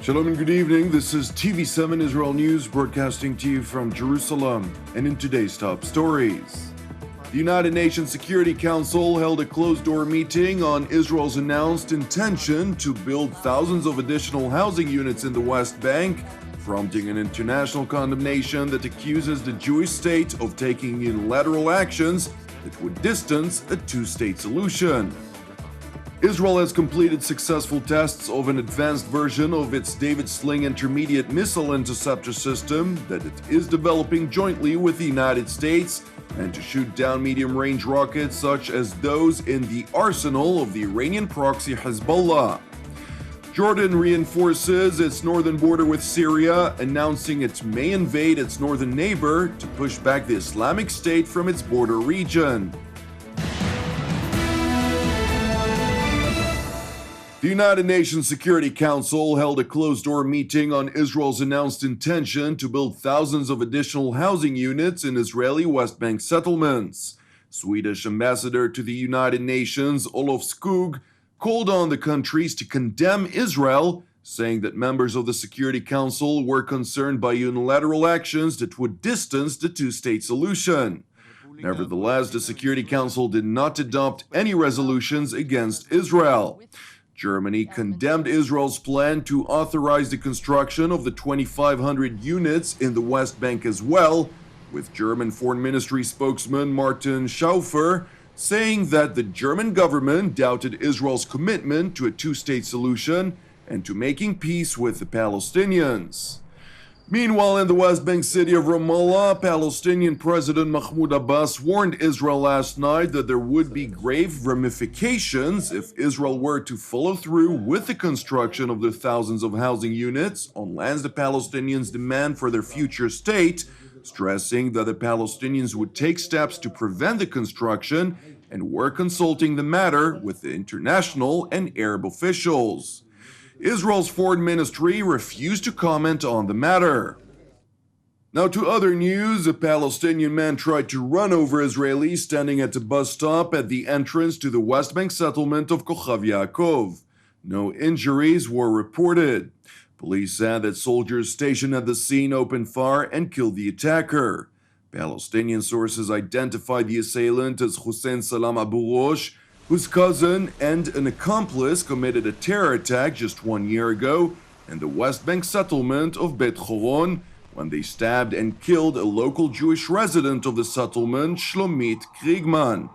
Shalom and good evening. This is TV7 Israel News broadcasting to you from Jerusalem. And in today's top stories, the United Nations Security Council held a closed-door meeting on Israel's announced intention to build thousands of additional housing units in the West Bank, prompting an international condemnation that accuses the Jewish state of taking unilateral actions that would distance a two-state solution. Israel has completed successful tests of an advanced version of its Sling intermediate missile interceptor system that it is developing jointly with the United States, and to shoot down medium-range rockets such as those in the arsenal of the Iranian-proxy Hezbollah. Jordan reinforces its northern border with Syria, announcing it may invade its northern neighbor to push back the Islamic State from its border region. The United Nations Security Council held a closed-door meeting on Israel's announced intention to build thousands of additional housing units in Israeli West Bank settlements. Swedish ambassador to the United Nations, Olof Skog, called on the countries to condemn Israel, saying that members of the Security Council were concerned by unilateral actions that would distance the two-state solution. Nevertheless, the Security Council did not adopt any resolutions against Israel. Germany condemned Israel's plan to authorize the construction of the 2,500 units in the West Bank as well, with German Foreign Ministry spokesman Martin Schaufer saying that the German government doubted Israel's commitment to a two-state solution and to making peace with the Palestinians. Meanwhile, in the West Bank city of Ramallah, Palestinian President Mahmoud Abbas warned Israel last night that there would be grave ramifications if Israel were to follow through with the construction of the thousands of housing units on lands the Palestinians demand for their future state, stressing that the Palestinians would take steps to prevent the construction and were consulting the matter with the international and Arab officials. Israel's foreign ministry refused to comment on the matter. Now to other news, a Palestinian man tried to run over Israelis standing at a bus stop at the entrance to the West Bank settlement of Kochav Yaakov. No injuries were reported. Police said that soldiers stationed at the scene opened fire and killed the attacker. Palestinian sources identified the assailant as Hussein Salam Abu Rosh, whose cousin and an accomplice committed a terror attack just 1 year ago in the West Bank settlement of Bet Horon, when they stabbed and killed a local Jewish resident of the settlement, Shlomit Kriegman.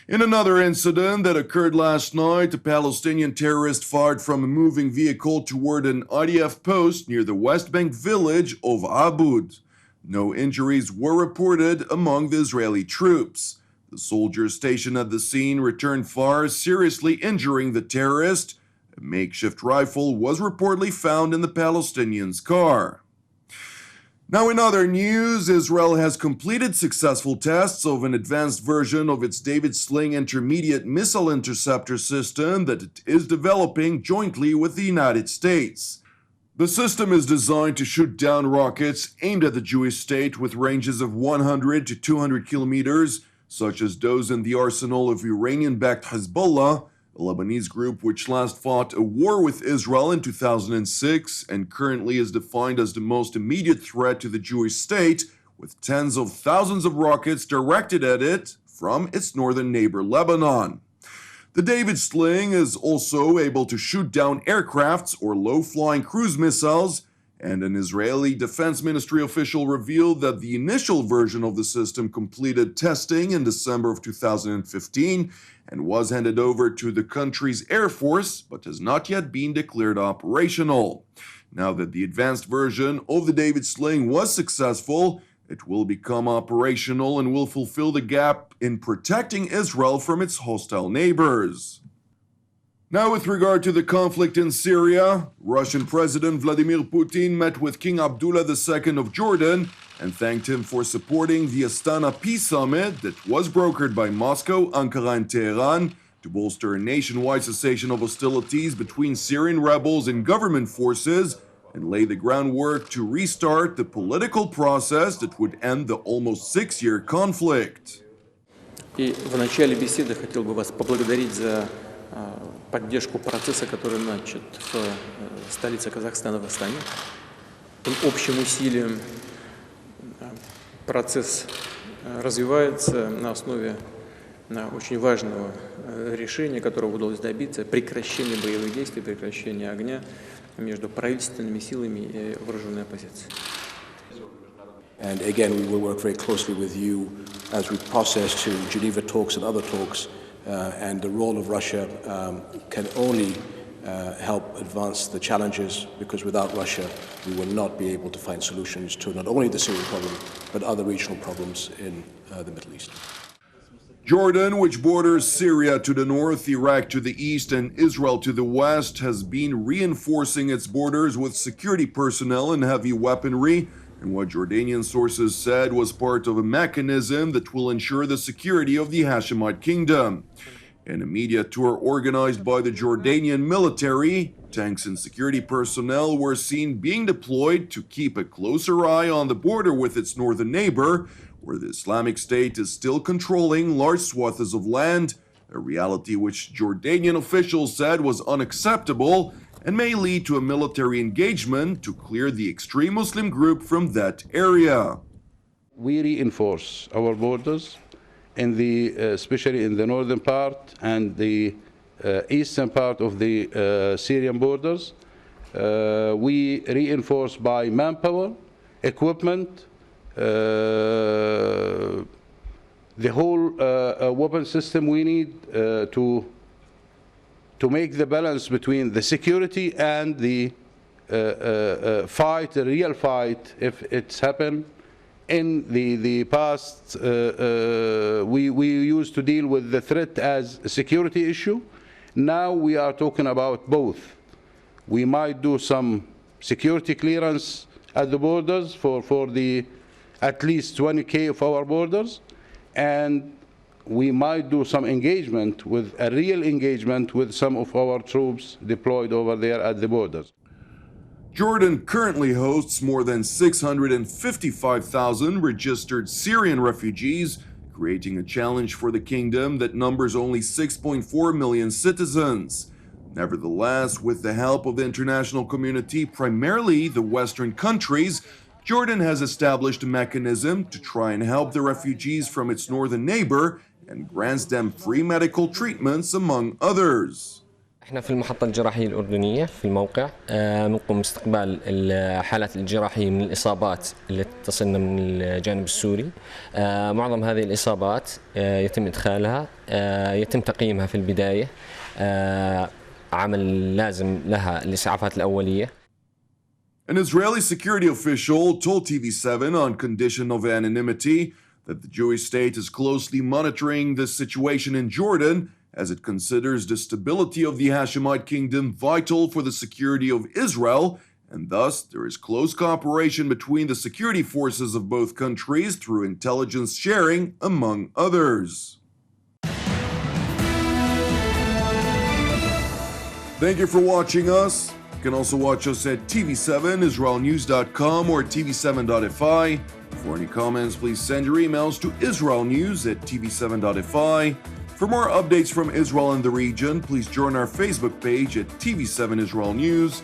In another incident that occurred last night, a Palestinian terrorist fired from a moving vehicle toward an IDF post near the West Bank village of Abud. No injuries were reported among the Israeli troops. The soldiers stationed at the scene returned fire, seriously injuring the terrorist. A makeshift rifle was reportedly found in the Palestinians' car. Now in other news, Israel has completed successful tests of an advanced version of its Sling intermediate missile interceptor system that it is developing jointly with the United States. The system is designed to shoot down rockets aimed at the Jewish state with ranges of 100 to 200 kilometers, such as those in the arsenal of Iranian-backed Hezbollah, a Lebanese group which last fought a war with Israel in 2006 and currently is defined as the most immediate threat to the Jewish state, with tens of thousands of rockets directed at it from its northern neighbor Lebanon. The Sling is also able to shoot down aircrafts or low-flying cruise missiles, and an Israeli Defense Ministry official revealed that the initial version of the system completed testing in December of 2015 and was handed over to the country's Air Force, but has not yet been declared operational. Now that the advanced version of the Sling was successful, it will become operational and will fulfill the gap in protecting Israel from its hostile neighbors. Now, with regard to the conflict in Syria, Russian President Vladimir Putin met with King Abdullah II of Jordan and thanked him for supporting the Astana Peace Summit that was brokered by Moscow, Ankara, and Tehran to bolster a nationwide cessation of hostilities between Syrian rebels and government forces and lay the groundwork to restart the political process that would end the almost 6-year conflict. И в начале беседы хотел бы вас поблагодарить за поддержку процесса, который начат в столице Казахстана, в Астане. Общим усилием процесс развивается на основе очень важного решения, которого удалось добиться, прекращения боевых действий, прекращения огня между правительственными силами и вооруженной оппозицией. And again, we will work very closely with you as we process to Geneva talks and other talks, and the role of Russia can only help advance the challenges, because without Russia, we will not be able to find solutions to not only the Syrian problem, but other regional problems in the Middle East. Jordan, which borders Syria to the north, Iraq to the east, and Israel to the west, has been reinforcing its borders with security personnel and heavy weaponry, and what Jordanian sources said was part of a mechanism that will ensure the security of the Hashemite kingdom. In a media tour organized by the Jordanian military, tanks and security personnel were seen being deployed to keep a closer eye on the border with its northern neighbor, where the Islamic State is still controlling large swaths of land, a reality which Jordanian officials said was unacceptable and may lead to a military engagement to clear the extreme Muslim group from that area. We reinforce our borders, especially in the northern part and the eastern part of the Syrian borders. We reinforce by manpower, equipment, the whole weapon system we need to make the balance between the security and the fight, the real fight, if it's happened. In the past, we used to deal with the threat as a security issue. Now we are talking about both. We might do some security clearance at the borders for the at least 20K of our borders, and we might do some engagement, with a real engagement with some of our troops deployed over there at the borders. Jordan currently hosts more than 655,000 registered Syrian refugees, creating a challenge for the kingdom that numbers only 6.4 million citizens. Nevertheless, with the help of the international community, primarily the Western countries, Jordan has established a mechanism to try and help the refugees from its northern neighbor and grants them free medical treatments, among others. احنا في المحطة الجراحية الأردنية في الموقع نقوم باستقبال الحالات الجراحية من الإصابات اللي تصلنا من الجانب السوري. معظم هذه الإصابات يتم إدخالها، يتم تقييمها في البداية، عمل لازم لها الإسعافات الأولية. An Israeli security official told TV7 on condition of anonymity that the Jewish state is closely monitoring the situation in Jordan, as it considers the stability of the Hashemite kingdom vital for the security of Israel, and thus there is close cooperation between the security forces of both countries through intelligence sharing, among others. Thank you for watching us. You can also watch us at TV7israelnews.com or TV7.fi. For any comments, please send your emails to israelnews@tv7.fi. For more updates from Israel and the region, please join our Facebook page at TV7 Israel News.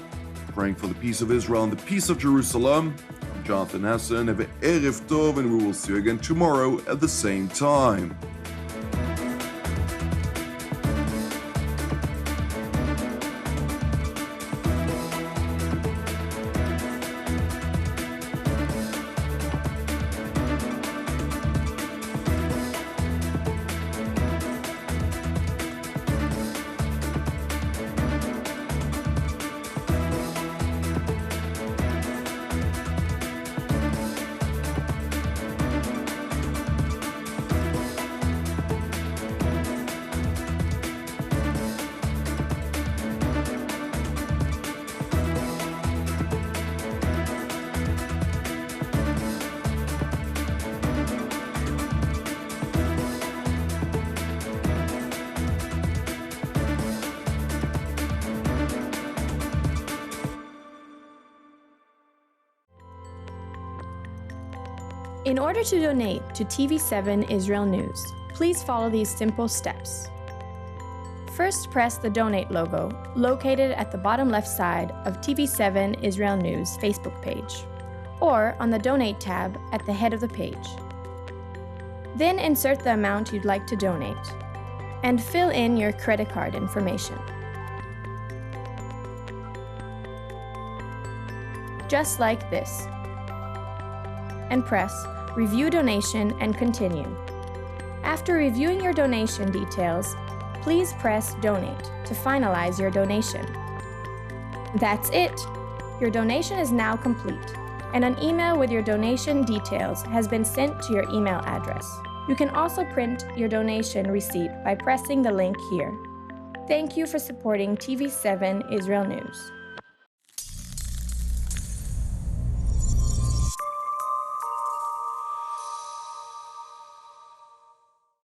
Praying for the peace of Israel and the peace of Jerusalem. I'm Jonathan Hassan. Have an Erev Tov, and we will see you again tomorrow at the same time. In order to donate to TV7 Israel News, please follow these simple steps. First, press the Donate logo, located at the bottom left side of TV7 Israel News Facebook page, or on the Donate tab at the head of the page. Then insert the amount you'd like to donate, and fill in your credit card information. Just like this. And press Review Donation and continue. After reviewing your donation details, please press Donate to finalize your donation. That's it! Your donation is now complete, and an email with your donation details has been sent to your email address. You can also print your donation receipt by pressing the link here. Thank you for supporting TV7 Israel News.